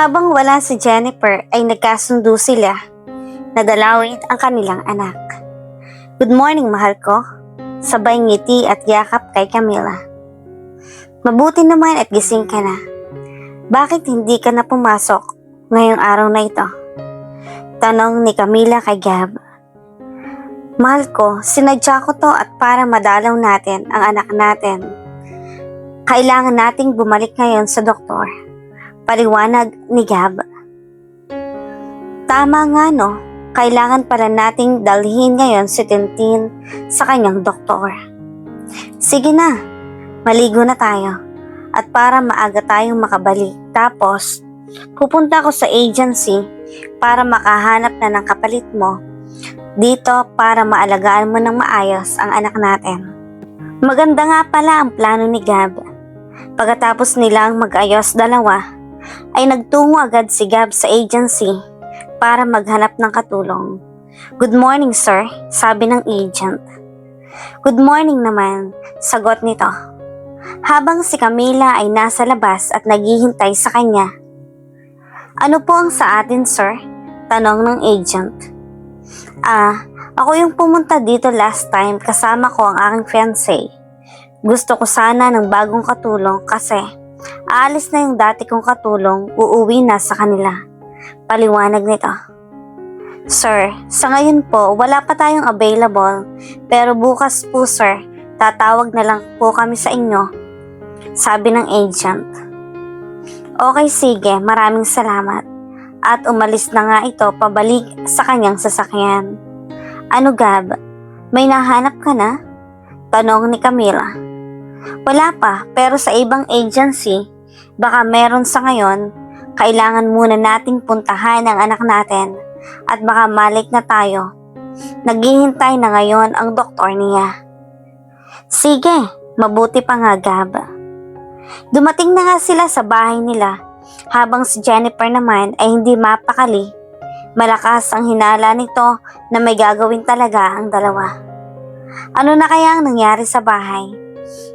Habang wala si Jennifer ay nagkasundo sila na dalawin ang kanilang anak. Good morning, mahal ko. Sabay ngiti at yakap kay Camila. Mabuti naman at gising ka na. Bakit hindi ka na pumasok ngayong araw na ito? Tanong ni Camila kay Gab. Mahal ko, sinadya ko to at para madalaw natin ang anak natin. Kailangan nating bumalik ngayon sa doktor. Paliwanag ni Gab. Tama nga no, kailangan pala nating dalhin ngayon si Tintin sa kanyang doktor. Sige na, maligo na tayo at para maaga tayong makabalik. Tapos, pupunta ako sa agency para makahanap na ng kapalit mo dito para maalagaan mo ng maayos ang anak natin. Maganda nga pala ang plano ni Gab. Pagkatapos nilang mag-ayos dalawa, ay nagtungo agad si Gab sa agency para maghanap ng katulong. Good morning, sir, sabi ng agent. Good morning naman, sagot nito. Habang si Camila ay nasa labas at naghihintay sa kanya. Ano po ang sa atin, sir? Tanong ng agent. Ako yung pumunta dito last time kasama ko ang aking fiancé. Gusto ko sana ng bagong katulong kasi aalis na yung dati kong katulong, uuwi na sa kanila. Paliwanag nito. Sir, sa ngayon po, wala pa tayong available, pero bukas po sir, tatawag na lang po kami sa inyo, sabi ng agent. Okay, sige, maraming salamat. At umalis na nga ito pabalik sa kanyang sasakyan. Ano Gab, may nahanap ka na? Tanong ni Camila. Wala pa, pero sa ibang agency, baka meron sa ngayon, kailangan muna nating puntahan ang anak natin at baka malik na tayo. Naghihintay na ngayon ang doktor niya. Sige, mabuti pa nga Gab. Dumating na nga sila sa bahay nila habang si Jennifer naman ay hindi mapakali. Malakas ang hinala nito na may gagawin talaga ang dalawa. Ano na kaya ang nangyari sa bahay?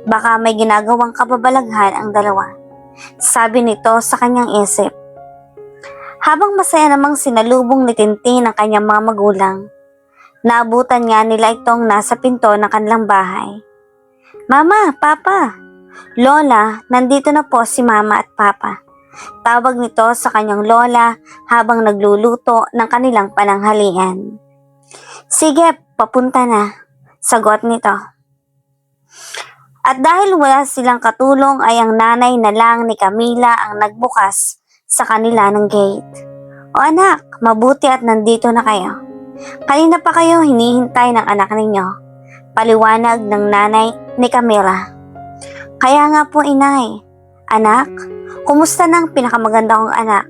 Baka may ginagawang kababalaghan ang dalawa, sabi nito sa kanyang isip. Habang masaya namang sinalubong ni Tintin ang kanyang mga magulang, naabutan nga nila itong nasa pinto ng kanilang bahay. Mama, Papa, Lola, nandito na po si Mama at Papa. Tawag nito sa kanyang lola habang nagluluto ng kanilang pananghalian. Sige, papunta na, sagot nito. At dahil wala silang katulong ay ang nanay na lang ni Camila ang nagbukas sa kanila ng gate. O anak, mabuti at nandito na kayo. Kanina pa kayo hinihintay ng anak ninyo, paliwanag ng nanay ni Camila. Kaya nga po inay, anak, kumusta na ang pinakamaganda kong anak?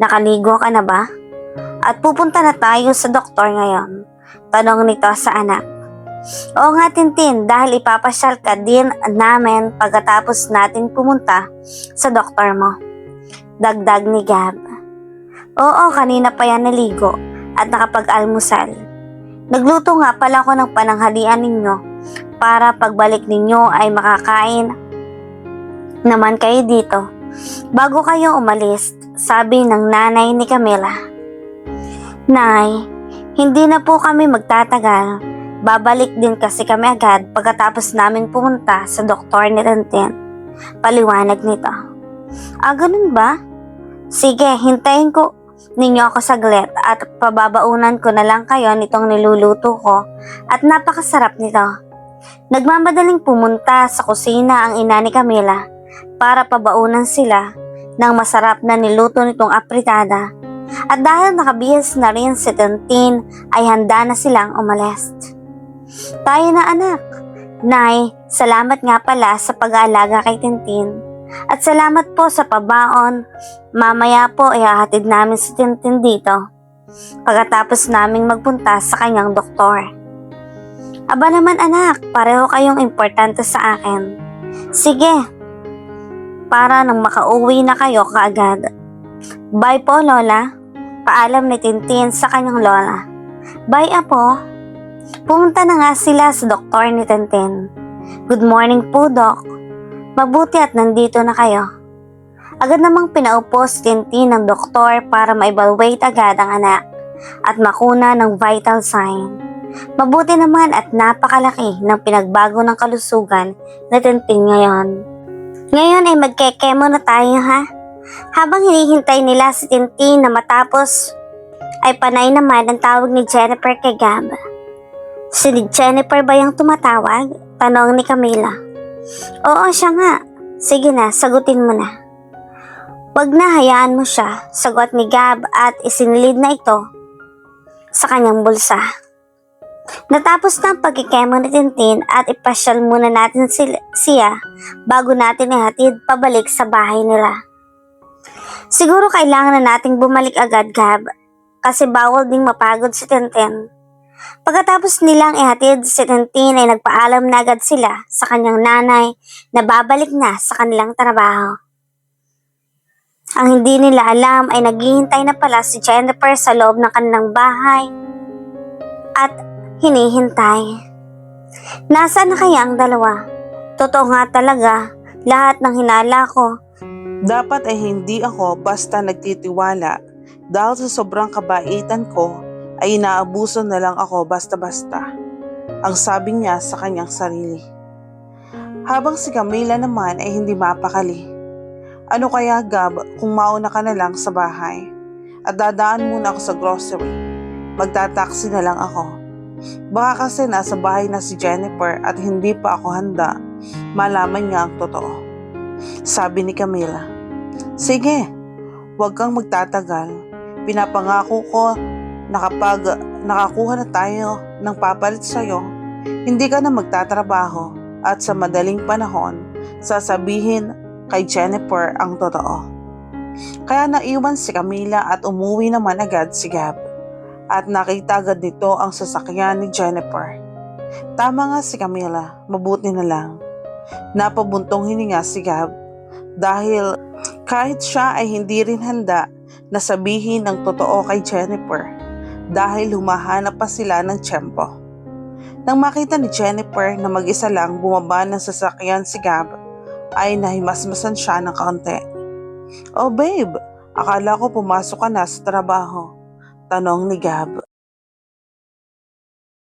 Nakaligo ka na ba? At pupunta na tayo sa doktor ngayon, tanong nito sa anak. Oo nga Tintin, dahil ipapasyal ka din namin pagkatapos natin pumunta sa doktor mo. Dagdag ni Gab. Oo, kanina pa yan naligo at nakapag-almusal. Nagluto nga pala ako ng pananghalian ninyo para pagbalik ninyo ay makakain naman kayo dito. Bago kayo umalis, sabi ng nanay ni Camila. Nay, hindi na po kami magtatagal. Babalik din kasi kami agad pagkatapos namin pumunta sa doktor ni Tintin. Paliwanag nito. Ganun ba? Sige, hintayin ko ninyo ako saglit at pababaunan ko na lang kayo nitong niluluto ko at napakasarap nito. Nagmamadaling pumunta sa kusina ang ina ni Camila para pabaunan sila ng masarap na niluto nitong apritada. At dahil nakabihis na rin si Tintin ay handa na silang umalis. Tayo na anak. Nay, salamat nga pala sa pag-aalaga kay Tintin. At salamat po sa pabaon. Mamaya po ihahatid namin si Tintin dito pagkatapos naming magpunta sa kanyang doktor. Aba naman anak, pareho kayong importante sa akin. Sige, para nang makauwi na kayo kaagad. Bye po Lola. Paalam ni Tintin sa kanyang lola. Bye Apo. Pumunta na nga sila sa doktor ni Tintin. Good morning po, Doc. Mabuti at nandito na kayo. Agad namang pinaupo si Tintin ng doktor para ma-evaluate agad ang anak at makuna ng vital sign. Mabuti naman at napakalaki ng pinagbago ng kalusugan na Tintin ngayon. Ngayon ay magkekemo na tayo ha. Habang hinihintay nila si Tintin na matapos, ay panay naman ang tawag ni Jennifer kay Gab. Si Jennifer ba yung tumatawag? Tanong ni Camila. Oo, siya nga. Sige na, sagutin mo na. Wag na, hayaan mo siya, sagot ni Gab at isinilid na ito sa kanyang bulsa. Natapos na ang pagkikemo ni Tintin at ipasyal muna natin siya bago natin ihatid pabalik sa bahay nila. Siguro kailangan na nating bumalik agad, Gab, kasi bawal ding mapagod si Tintin. Pagkatapos nilang ihatid si Tintin ay nagpaalam na agad sila sa kanyang nanay na babalik na sa kanilang trabaho. Ang hindi nila alam ay naghihintay na pala si Jennifer sa loob ng kanilang bahay at hinihintay. Nasaan na kaya ang dalawa? Totoo nga talaga, lahat ng hinala ko. Dapat ay hindi ako basta nagtitiwala dahil sa sobrang kabaitan ko ay inaabuso na lang ako basta-basta. Ang sabi niya sa kanyang sarili. Habang si Camila naman ay hindi mapakali. Ano kaya Gab kung mauna ka na lang sa bahay at dadaan muna ako sa grocery. Magtataksi na lang ako. Baka kasi nasa bahay na si Jennifer at hindi pa ako handa. Malaman niya ang totoo. Sabi ni Camila. Sige, huwag kang magtatagal. Pinapangako ko na kapag nakakuha na tayo ng papalit sa'yo, hindi ka na magtatrabaho at sa madaling panahon, sasabihin kay Jennifer ang totoo. Kaya naiwan si Camila at umuwi naman agad si Gab. At nakita agad nito ang sasakyan ni Jennifer. Tama nga si Camila, mabuti na lang. Napabuntong hininga si Gab dahil kahit siya ay hindi rin handa na sabihin ang totoo kay Jennifer dahil humahanap pa sila ng tiyempo. Nang makita ni Jennifer na mag-isa lang bumaba ng sasakyan si Gab, ay nahimasmasan siya ng kaunti. Oh babe, akala ko pumasok ka na sa trabaho. Tanong ni Gab.